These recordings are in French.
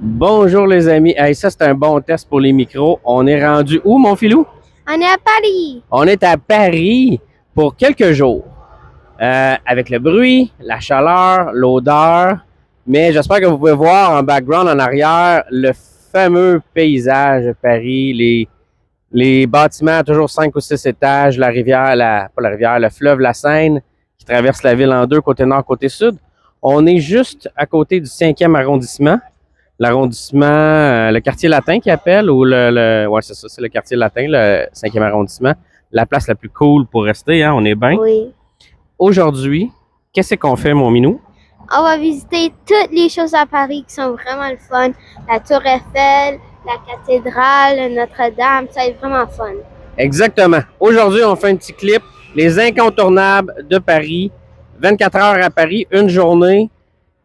Bonjour les amis. Hey, ça c'est un bon test pour les micros. On est rendu où mon filou? On est à Paris. On est à Paris pour quelques jours. Avec le bruit, la chaleur, l'odeur. Mais j'espère que vous pouvez voir en background en arrière le fameux paysage de Paris, les bâtiments à toujours 5 ou 6 étages, la rivière, pas la rivière, le fleuve, la Seine, qui traverse la ville en deux, côté nord, côté sud. On est juste à côté du 5e arrondissement. L'arrondissement, le quartier latin qui appelle, ou ouais, c'est ça, c'est le quartier latin, le 5e arrondissement. La place la plus cool pour rester, hein, on est bien. Oui. Aujourd'hui, qu'est-ce qu'on fait, mon minou? On va visiter toutes les choses à Paris qui sont vraiment le fun. La Tour Eiffel, la cathédrale, Notre-Dame, ça va être vraiment fun. Exactement. Aujourd'hui, on fait un petit clip, les incontournables de Paris. 24 heures à Paris, une journée.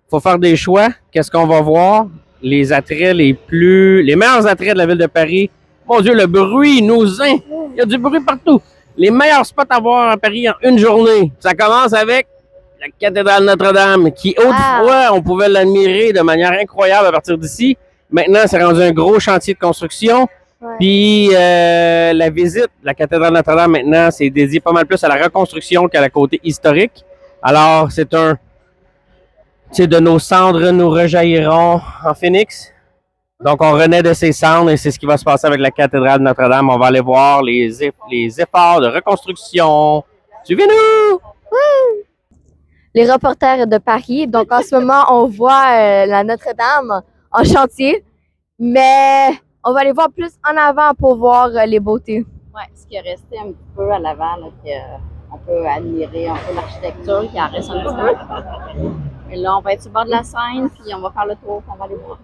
Faut faire des choix. Qu'est-ce qu'on va voir? Les attraits les meilleurs attraits de la ville de Paris. Mon Dieu, le bruit nous in. Il y a du bruit partout. Les meilleurs spots à voir à Paris en une journée. Ça commence avec la cathédrale Notre-Dame, qui autrefois, on pouvait l'admirer de manière incroyable à partir d'ici. Maintenant, c'est rendu un gros chantier de construction. Ouais. Puis la visite de la cathédrale Notre-Dame, maintenant, c'est dédié pas mal plus à la reconstruction qu'à la côté historique. Alors, c'est un... Tu sais, de nos cendres, nous rejaillirons en phénix. Donc, on renaît de ces cendres et c'est ce qui va se passer avec la cathédrale de Notre-Dame. On va aller voir les efforts de reconstruction. Suivez-nous! Les reporters de Paris. Donc, en ce moment, on voit la Notre-Dame en chantier, mais on va aller voir plus en avant pour voir les beautés. Oui, ce qui est resté un petit peu à l'avant, on peut admirer un peu l'architecture qui en reste un petit peu. Et là, on va être sur le bord de la Seine, puis on va faire le tour, puis on va aller voir.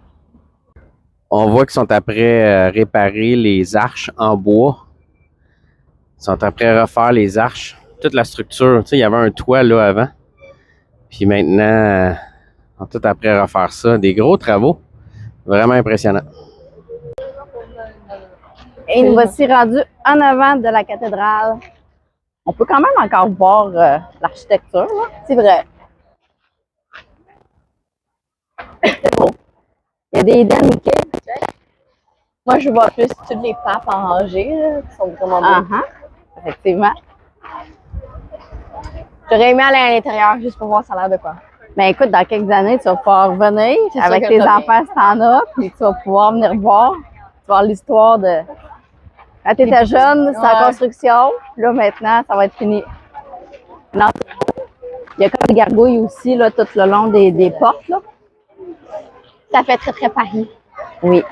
On voit qu'ils sont après réparer les arches en bois. Ils sont après refaire les arches, toute la structure. Tu sais, il y avait un toit là avant. Puis maintenant, on est tout après refaire ça. Des gros travaux. Vraiment impressionnant. Et nous voici rendus en avant de la cathédrale. On peut quand même encore voir l'architecture, là. C'est vrai. C'est beau. Il y a des dents Mickey. Moi, je vois plus tous les papes en rangée, là, qui sont vraiment beaux. Effectivement. J'aurais aimé aller à l'intérieur juste pour voir ça a l'air de quoi. Mais écoute, dans quelques années, tu vas pouvoir revenir C'est avec sûr que tes t'as enfants si t'en as, puis tu vas pouvoir venir voir. Tu vas voir l'histoire de... Quand tu étais jeune, c'est en construction. Là, maintenant, ça va être fini. Non. Il y a comme des gargouilles aussi, là, tout le long des portes, là. Ça fait très, très Paris. Oui.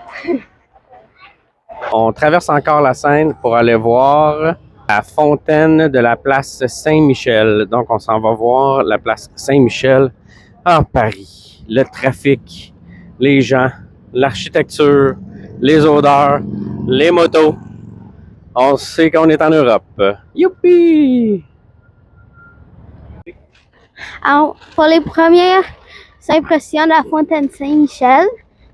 On traverse encore la Seine pour aller voir la fontaine de la place Saint-Michel. Donc, on s'en va voir la place Saint-Michel en Paris. Le trafic, les gens, l'architecture, les odeurs, les motos. On sait qu'on est en Europe. Youpi! Alors, pour les premières impressions de la fontaine Saint-Michel,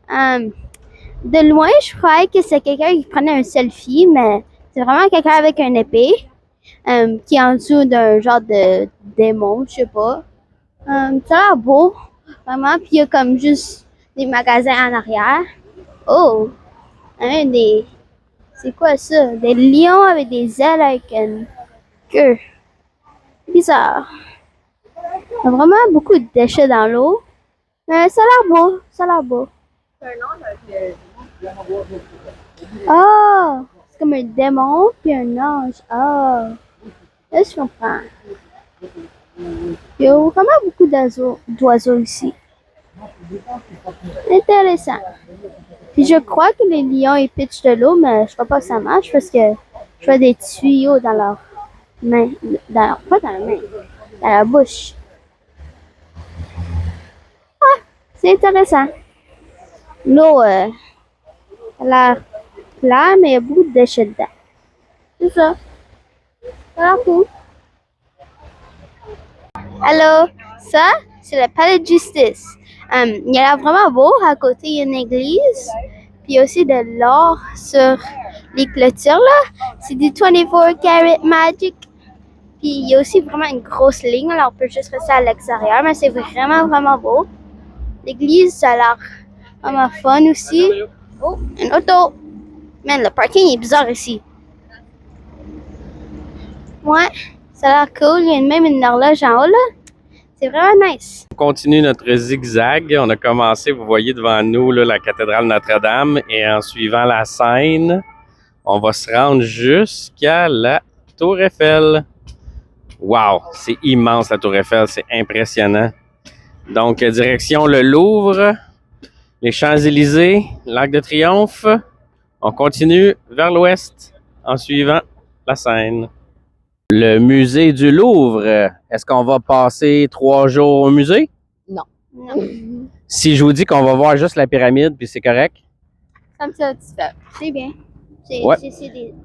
de loin, je croyais que c'est quelqu'un qui prenait un selfie, mais c'est vraiment quelqu'un avec une épée qui est en dessous d'un genre de démon, je sais pas. Ça a l'air beau, vraiment. Puis il y a comme juste des magasins en arrière. Oh, c'est quoi ça? Des lions avec des ailes avec une queue. Bizarre. Il y a vraiment beaucoup de déchets dans l'eau. Mais ça a l'air beau, ça a l'air beau. Ah, c'est comme un démon puis un ange. Ah, là je comprends. Il y a vraiment beaucoup d'oiseaux ici. Intéressant. Puis je crois que les lions ils pitchent de l'eau, mais je crois pas que ça marche parce que je vois des tuyaux dans leur main, pas dans la main, dans la bouche. Ah, c'est intéressant. L'eau, elle a l'air plat, mais il y a beaucoup de déchets dedans. C'est ça. Ça a l'air cool. Allô, ça, c'est le palais de justice. Il a l'air vraiment beau. À côté, il y a une église. Puis il y a aussi de l'or sur les clôtures, là. C'est du 24 karat magic. Puis il y a aussi vraiment une grosse ligne. Alors, on peut juste rester à l'extérieur, mais c'est vraiment, vraiment beau. L'église, ça a l'air vraiment fun aussi. Oh, une auto! Man, le parking est bizarre ici. Ouais, ça a l'air cool. Il y a même une horloge en haut, là. C'est vraiment nice. On continue notre zigzag. On a commencé, vous voyez devant nous, là, la cathédrale Notre-Dame. Et en suivant la Seine, on va se rendre jusqu'à la Tour Eiffel. Wow, c'est immense la Tour Eiffel, c'est impressionnant. Donc, direction le Louvre, les Champs-Élysées, l'Arc de Triomphe. On continue vers l'ouest en suivant la Seine. Le musée du Louvre, est-ce qu'on va passer 3 jours au musée? Non. Si je vous dis qu'on va voir juste la pyramide, puis c'est correct? Ça me satisfait. C'est bien. Ouais.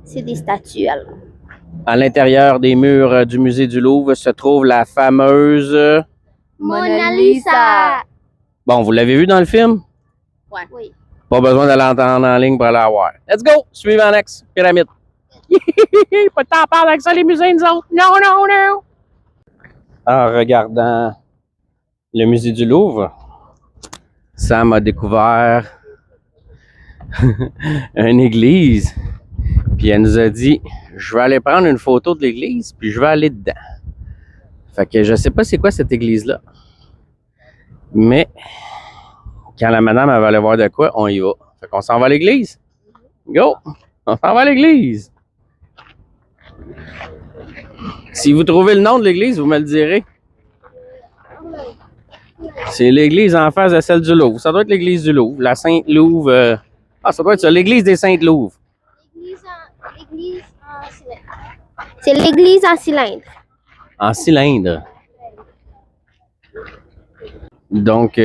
C'est des statues, alors. À l'intérieur des murs du musée du Louvre se trouve la fameuse... Mona Lisa! Bon, vous l'avez vu dans le film? Ouais. Oui. Pas besoin d'aller entendre en ligne pour aller la voir. Let's go! Suivant next, pyramide. Pas de temps à parler avec ça, les musées, nous autres. Non, non, non! En regardant le musée du Louvre, Sam a découvert une église. Puis elle nous a dit, je vais aller prendre une photo de l'église, puis je vais aller dedans. Fait que je sais pas c'est quoi cette église-là. Mais quand la madame elle va aller voir de quoi, on y va. Fait qu'on s'en va à l'église. Go! On s'en va à l'église. Si vous trouvez le nom de l'église, vous me le direz. C'est l'église en face de celle du Louvre. Ça doit être l'église du Louvre. La Sainte-Louve. Ça doit être ça. L'église des Saintes-Louves. L'église en cylindre. C'est l'église en cylindre. En cylindre. Donc,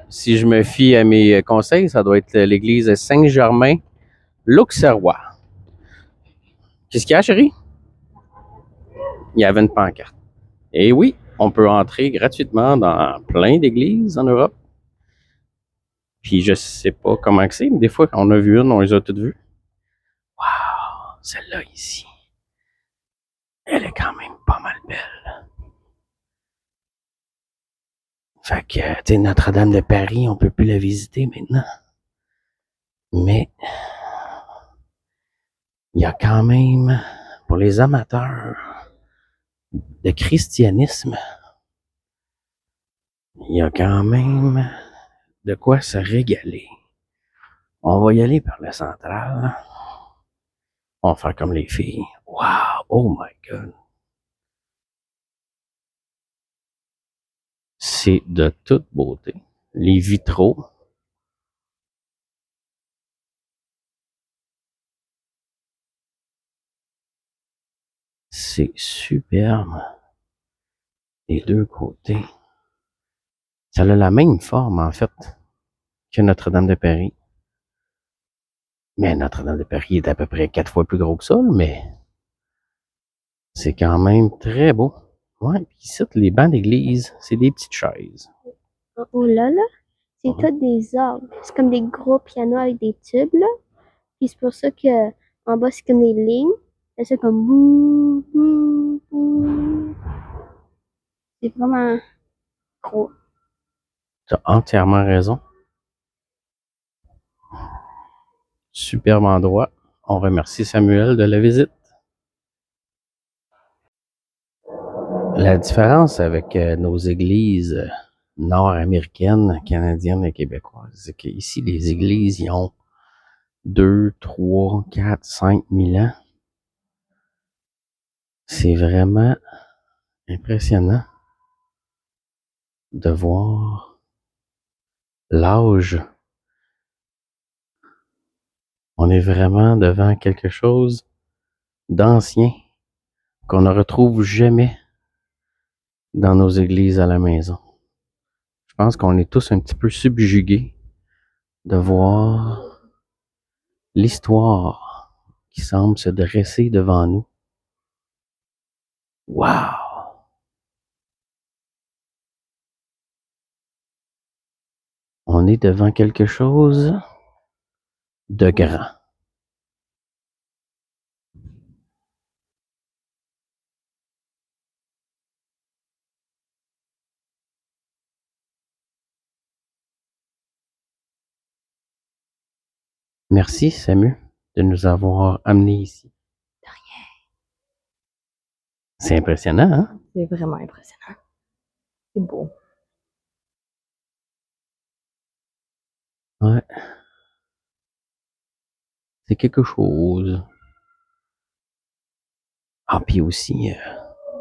si je me fie à mes conseils, ça doit être l'église Saint-Germain, l'Auxerrois. Qu'est-ce qu'il y a, chérie? Il y avait une pancarte. Et oui, on peut entrer gratuitement dans plein d'églises en Europe. Puis je sais pas comment c'est, mais des fois, quand on a vu une, on les a toutes vues. Wow, celle-là ici, elle est quand même pas mal belle. Fait que, tu sais, Notre-Dame de Paris, on peut plus la visiter maintenant. Mais, il y a quand même, pour les amateurs de christianisme, il y a quand même de quoi se régaler. On va y aller par le central. On va faire comme les filles. Wow, oh my God. C'est de toute beauté. Les vitraux. C'est superbe. Les deux côtés. Ça a la même forme, en fait, que Notre-Dame de Paris. Mais Notre-Dame de Paris est à peu près 4 fois plus gros que ça, mais c'est quand même très beau. Ouais, puis ici, les bancs d'église, c'est des petites chaises. Oh là, c'est tout des orgues. C'est comme des gros pianos avec des tubes, là. Puis c'est pour ça que en bas, c'est comme des lignes. Et c'est comme bouh, bouh, bouh. C'est vraiment gros. Tu as entièrement raison. Superbe endroit. On remercie Samuel de la visite. La différence avec nos églises nord-américaines, canadiennes et québécoises, c'est qu'ici, les églises, ils ont 2, 3, 4, 5 000 ans. C'est vraiment impressionnant de voir l'âge. On est vraiment devant quelque chose d'ancien qu'on ne retrouve jamais dans nos églises à la maison. Je pense qu'on est tous un petit peu subjugués de voir l'histoire qui semble se dresser devant nous. Wow! On est devant quelque chose de grand. Merci, Samu, de nous avoir amenés ici. De rien. C'est impressionnant, hein? C'est vraiment impressionnant. C'est beau. Ouais. C'est quelque chose. Ah, puis aussi,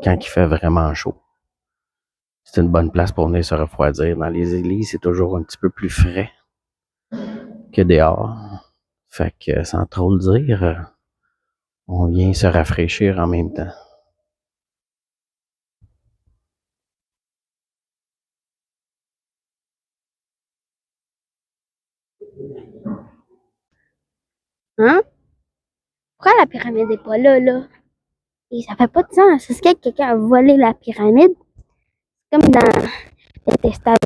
quand il fait vraiment chaud, c'est une bonne place pour venir se refroidir. Dans les églises, c'est toujours un petit peu plus frais que dehors. Fait que, sans trop le dire, on vient se rafraîchir en même temps. Hein? Pourquoi la pyramide n'est pas là, là? Et ça fait pas de sens. Est-ce que quelqu'un a volé la pyramide? Comme dans le testament,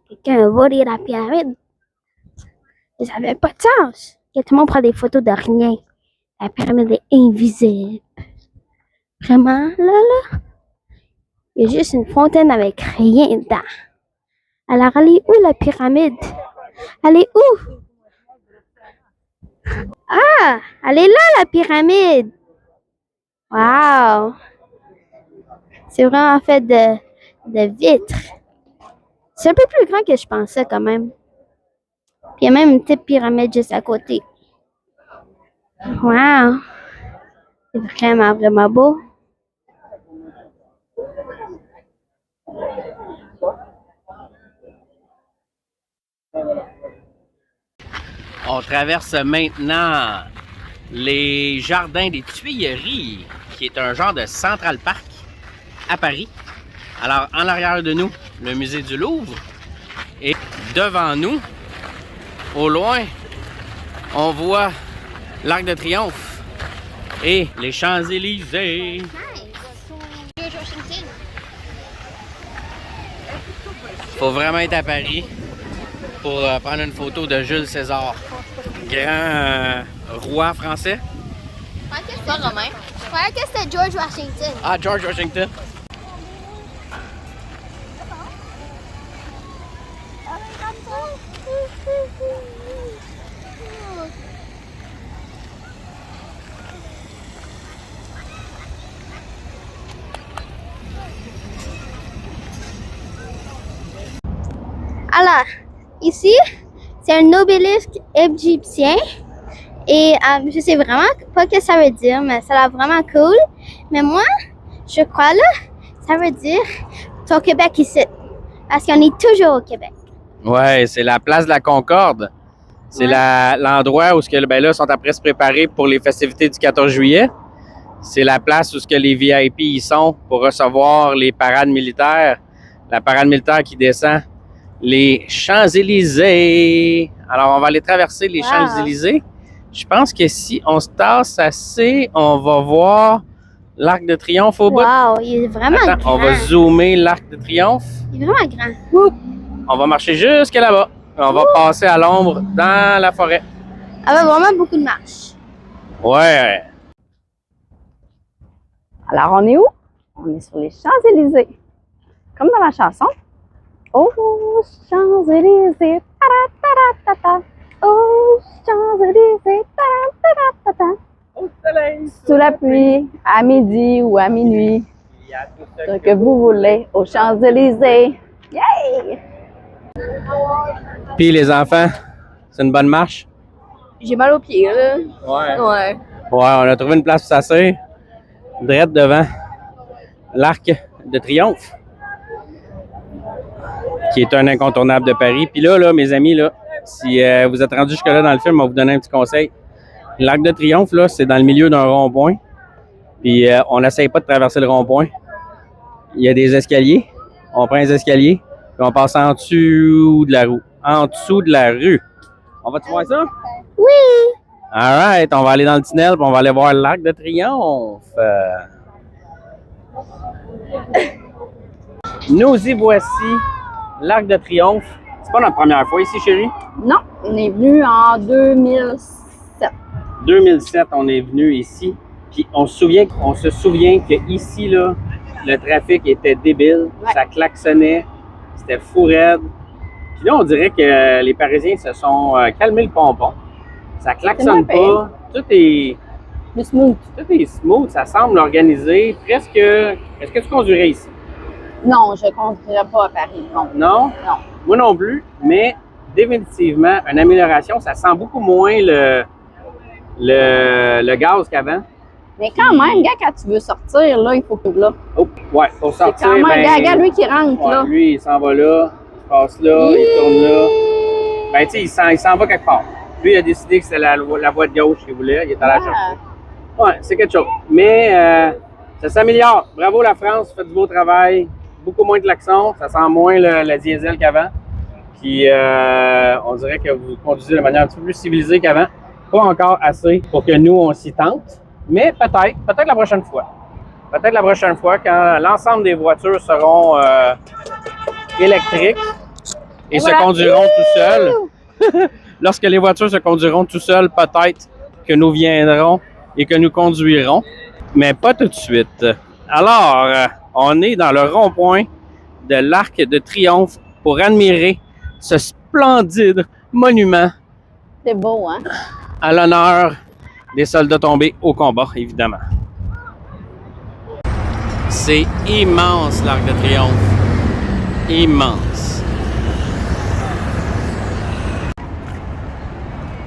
quelqu'un a volé la pyramide. Et ça fait pas de sens. Que tout le monde prend des photos de rien. La pyramide est invisible. Vraiment, là? Il y a juste une fontaine avec rien dedans. Alors, elle est où la pyramide? Elle est où? Ah! Elle est là, la pyramide! Wow! C'est vraiment fait de vitre. C'est un peu plus grand que je pensais quand même. Puis il y a même une petite pyramide juste à côté. Wow! C'est vraiment, vraiment beau. On traverse maintenant les jardins des Tuileries, qui est un genre de Central Park à Paris. Alors, en arrière de nous, le musée du Louvre. Et devant nous, au loin, on voit l'Arc de Triomphe et les Champs-Élysées. George Washington. Faut vraiment être à Paris pour prendre une photo de Jules César, grand roi français. C'est pas romain. Je croyais que c'était George Washington. Ah, George Washington. Alors, ici, c'est un obélisque égyptien. Et je sais vraiment pas ce que ça veut dire, mais ça a l'air vraiment cool. Mais moi, je crois là, ça veut dire c'est au Québec ici. Parce qu'on est toujours au Québec. Ouais, c'est la place de la Concorde. C'est l'endroit où là, sont après se préparer pour les festivités du 14 juillet. C'est la place où les VIP y sont pour recevoir les parades militaires. La parade militaire qui descend les Champs-Élysées. Alors, on va aller traverser les Champs-Élysées. Je pense que si on se tasse assez, on va voir l'Arc de Triomphe au bout. Wow, il est vraiment grand. On va zoomer l'Arc de Triomphe. Il est vraiment grand. On va marcher jusqu'à là-bas. On va passer à l'ombre dans la forêt. Avec vraiment beaucoup de marches. Ouais. Alors, on est où? On est sur les Champs-Élysées. Comme dans la chanson. Oh, Champs-Élysées, ta-ra-ta-ra-ta-ta. Oh, Champs-Élysées, ta-ra-ta-ra-ta-ta. Au soleil. Sous la pluie, à midi ou à minuit. Ce que vous voulez aux Champs-Élysées. Yay! Puis les enfants, c'est une bonne marche? J'ai mal aux pieds, là. Ouais. Ouais. Ouais, on a trouvé une place pour s'asseoir. Drette devant l'Arc de Triomphe, qui est un incontournable de Paris. Puis là, mes amis, là, si vous êtes rendus jusque-là dans le film, on va vous donner un petit conseil. L'Arc de Triomphe, là, c'est dans le milieu d'un rond-point. Puis on n'essaye pas de traverser le rond-point. Il y a des escaliers. On prend les escaliers, puis on passe en dessous de la rue. En dessous de la rue. On va-tu voir ça? Oui! Alright, on va aller dans le tunnel, puis on va aller voir l'Arc de Triomphe. Nous y voici, l'Arc de Triomphe. C'est pas notre première fois ici, chérie? Non, on est venu en 2007. 2007, on est venu ici. Puis on se souvient que ici, là, le trafic était débile. Ouais. Ça klaxonnait. C'était fou raide. Puis là, on dirait que les Parisiens se sont calmés le pompon. Ça C'est moins klaxonne pire. pas. Tout est smooth. Ça semble organisé. Presque. Est-ce que tu conduirais ici? Non, je ne conduirais pas à Paris. Non. Non? Non. Moi non plus, mais définitivement, une amélioration. Ça sent beaucoup moins le gaz qu'avant. Mais quand même, gars, quand tu veux sortir, là, il faut que là. Oh, ouais, pour C'est sortir, quand même, ben, gars, lui qui rentre, ouais, là. lui, il s'en va là, il passe là, il tourne là. Ben, tu sais, il s'en va quelque part. Lui, il a décidé que c'était la voie de gauche qu'il voulait. Il est allé la chercher. Ouais, c'est quelque chose. Mais ça s'améliore. Bravo la France, vous faites du beau travail. Beaucoup moins de klaxons. Ça sent moins le diesel qu'avant. Puis on dirait que vous conduisez de manière un petit peu plus civilisée qu'avant. Pas encore assez pour que nous, on s'y tente. Mais peut-être la prochaine fois. Peut-être la prochaine fois, quand l'ensemble des voitures seront électriques et se conduiront tout seuls. Lorsque les voitures se conduiront tout seuls, peut-être que nous viendrons et que nous conduirons, mais pas tout de suite. Alors, on est dans le rond-point de l'Arc de Triomphe pour admirer ce splendide monument C'est beau, hein? à l'honneur des soldats tombés au combat, évidemment. C'est immense, l'Arc de Triomphe. Immense.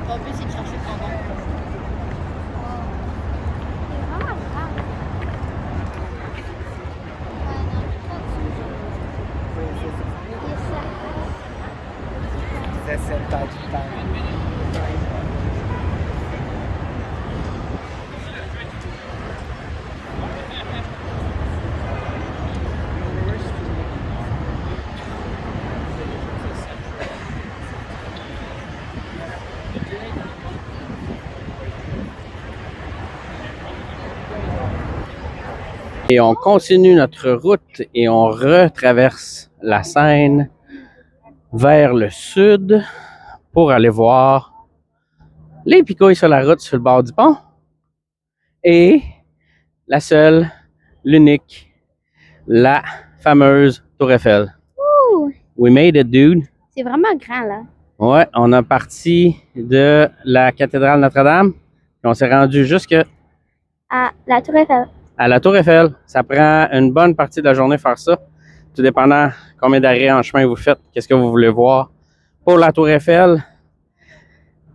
Ton but, c'est de chercher ton nom. Et on continue notre route et on retraverse la Seine vers le sud pour aller voir les picouilles sur la route sur le bord du pont et la seule, l'unique, la fameuse Tour Eiffel. Ouh, We made it, dude. c'est vraiment grand, là. Ouais, on a parti de la cathédrale Notre-Dame et on s'est rendu jusque À la Tour Eiffel. à la Tour Eiffel. Ça prend une bonne partie de la journée faire ça. Tout dépendant combien d'arrêts en chemin vous faites, qu'est-ce que vous voulez voir. Pour la Tour Eiffel,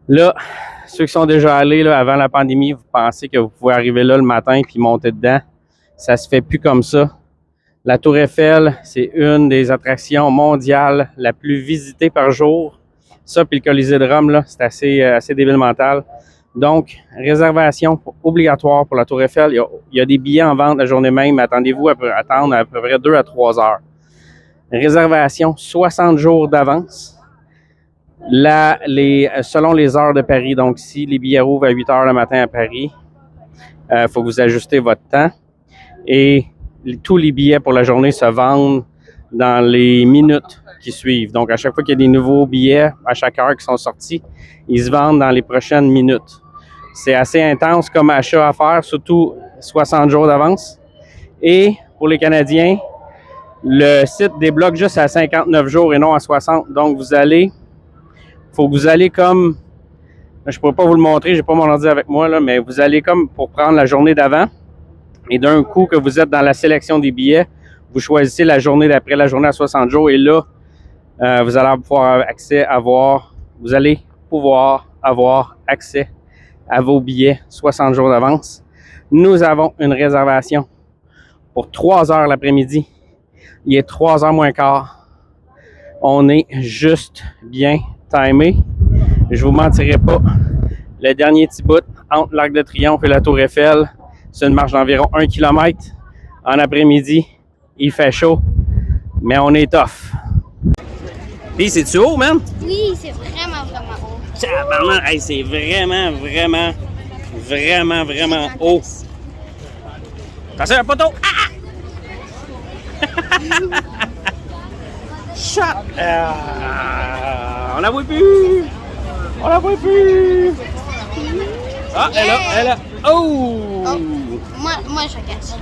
là, ceux qui sont déjà allés là, avant la pandémie, vous pensez que vous pouvez arriver là le matin puis monter dedans. Ça se fait plus comme ça. La Tour Eiffel, c'est une des attractions mondiales la plus visitée par jour. Ça, puis le Colisée de Rome, là, c'est assez débile mental. Donc, réservation obligatoire pour la Tour Eiffel. Il y a des billets en vente la journée même. Attendez-vous à attendre à peu près 2 à 3 heures. Réservation 60 jours d'avance. Là, selon les heures de Paris. Donc, si les billets ouvrent à 8 heures le matin à Paris, faut que vous ajustez votre temps. Et tous les billets pour la journée se vendent dans les minutes qui suivent. Donc, à chaque fois qu'il y a des nouveaux billets, à chaque heure qui sont sortis, ils se vendent dans les prochaines minutes. C'est assez intense comme achat à faire, surtout 60 jours d'avance. Et pour les Canadiens, le site débloque juste à 59 jours et non à 60. Donc, faut que vous allez comme, je ne pourrais pas vous le montrer, j'ai pas mon ordi avec moi, là, mais vous allez comme pour prendre la journée d'avant. Et d'un coup que vous êtes dans la sélection des billets, vous choisissez la journée d'après, la journée à 60 jours. Et là, vous allez pouvoir avoir accès à vos billets 60 jours d'avance. Nous avons une réservation pour 3 heures l'après-midi. Il est 3 heures moins quart. On est juste bien timé. Je vous mentirai pas. Le dernier petit bout entre l'Arc de Triomphe et la Tour Eiffel, c'est une marche d'environ 1 km. En après-midi, il fait chaud, mais on est tough. Puis c'est-tu haut, man? Oui, c'est vraiment, vraiment haut. Tabarnak, hey, c'est vraiment haut. Attention, un poteau! Shot! On la voit plus! On la voit plus! Ah, elle est là! Oh! Moi, je cache.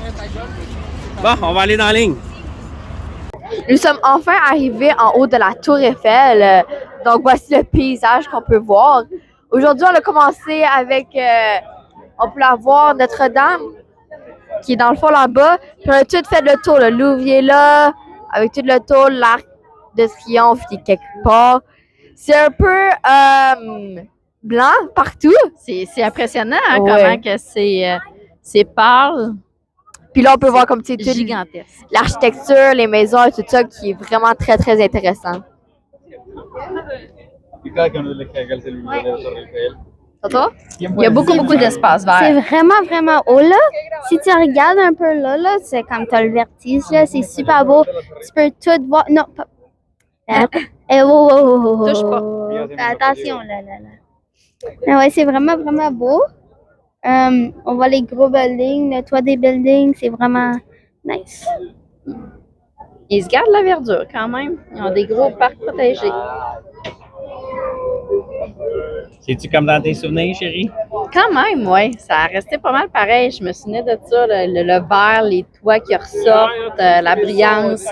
Bon, on va aller dans la ligne. Nous sommes enfin arrivés en haut de la Tour Eiffel. Donc, voici le paysage qu'on peut voir. Aujourd'hui, on a commencé avec, on peut la voir, Notre-Dame, qui est dans le fond là-bas. Puis on a tout fait le tour, le Louvre là, avec tout le tour, l'Arc de Triomphe qui est quelque part. C'est un peu blanc partout. C'est impressionnant hein, Ouais. comment que c'est pâle. Puis là, on peut voir comme tu sais, C'est toute gigantesque. l'architecture, les maisons et tout ça qui est vraiment très, très intéressant. ¿Y cada que uno le caiga el celular de la Torre Eiffel? Attends? Il y a beaucoup d'espace C'est vert. vraiment, vraiment haut, là. Si tu regardes un peu là, c'est comme t'as le vertige, là. C'est super beau. Tu peux tout voir. Non, pas. Eh, oh, oh, oh, oh, Touche pas. oh. Fais attention, là, là, là. Ah ouais, c'est vraiment, vraiment beau. On voit les gros buildings, le toit des buildings. C'est vraiment nice. Ils se gardent la verdure quand même. Ils ont des gros parcs protégés. C'est-tu comme dans tes souvenirs, chérie? Quand même, oui. Ça a resté pas mal pareil. Je me souvenais de ça, le vert, les toits qui ressortent, la brillance.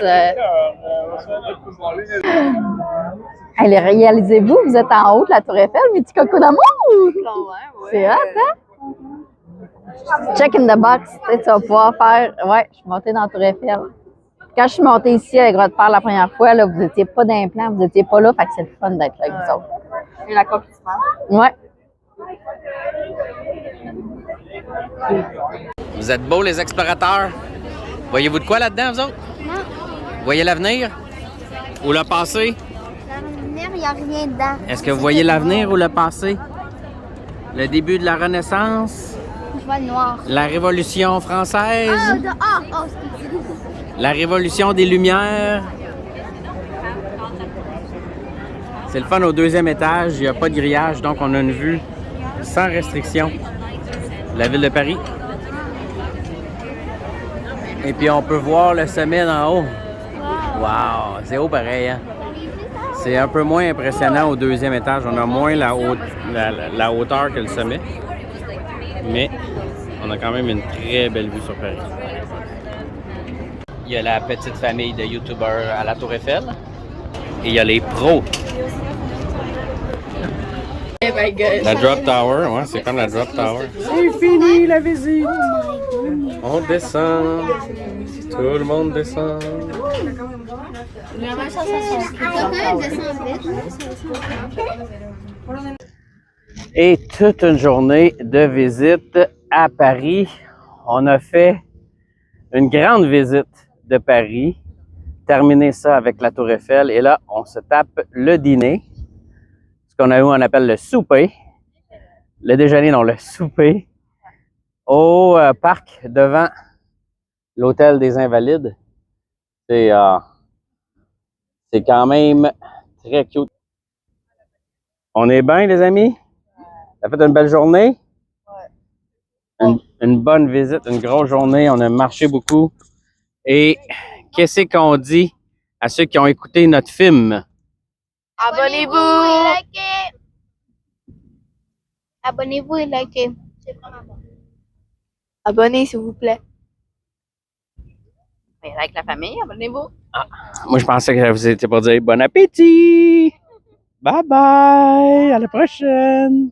Allez, réalisez-vous, vous êtes en haut de la Tour Eiffel, mais petit coco d'amour! C'est hot, hein? Check in the box, tu sais, tu vas pouvoir faire. Ouais, je suis montée dans la Tour Eiffel. Quand je suis montée ici avec votre père la première fois, là, vous n'étiez pas d'implant, vous n'étiez pas là, fait que c'est le fun d'être là avec vous autres. Et l'accomplissement. Ouais. Vous êtes beaux, les explorateurs. Voyez-vous de quoi là-dedans, vous autres? Non. Voyez l'avenir? Ou le passé? L'avenir, il n'y a rien dedans. Est-ce que vous voyez l'avenir ou le passé? Le début de la Renaissance? Je vois le noir. La Révolution française? Excusez. La Révolution des Lumières? C'est le fun au deuxième étage, il n'y a pas de grillage, donc on a une vue sans restriction de la ville de Paris. Et puis on peut voir le sommet d'en haut. Wow! C'est haut pareil, hein? C'est un peu moins impressionnant au deuxième étage, on a moins la hauteur que le sommet. Mais on a quand même une très belle vue sur Paris. Il y a la petite famille de YouTubers à la Tour Eiffel. Et il y a les pros. La Drop Tower, ouais, c'est comme la Drop Tower. C'est fini la visite! On descend. Tout le monde descend. Et toute une journée de visite à Paris. On a fait une grande visite de Paris. Terminé ça avec la Tour Eiffel. Et là, on se tape le dîner. Ce qu'on on appelle le souper. Le déjeuner, non, le souper. Au parc devant l'hôtel des Invalides. C'est quand même très cute. On est bien, les amis? Ça fait une belle journée? Une bonne visite, une grosse journée. On a marché beaucoup. Et qu'est-ce qu'on dit à ceux qui ont écouté notre film? Abonnez-vous! et likez. Abonnez-vous et likez. C'est vraiment bon. Abonnez, s'il vous plaît. Mais avec la famille, abonnez-vous. Moi, je pensais que vous étiez pour dire bon appétit! Bye bye! À la prochaine!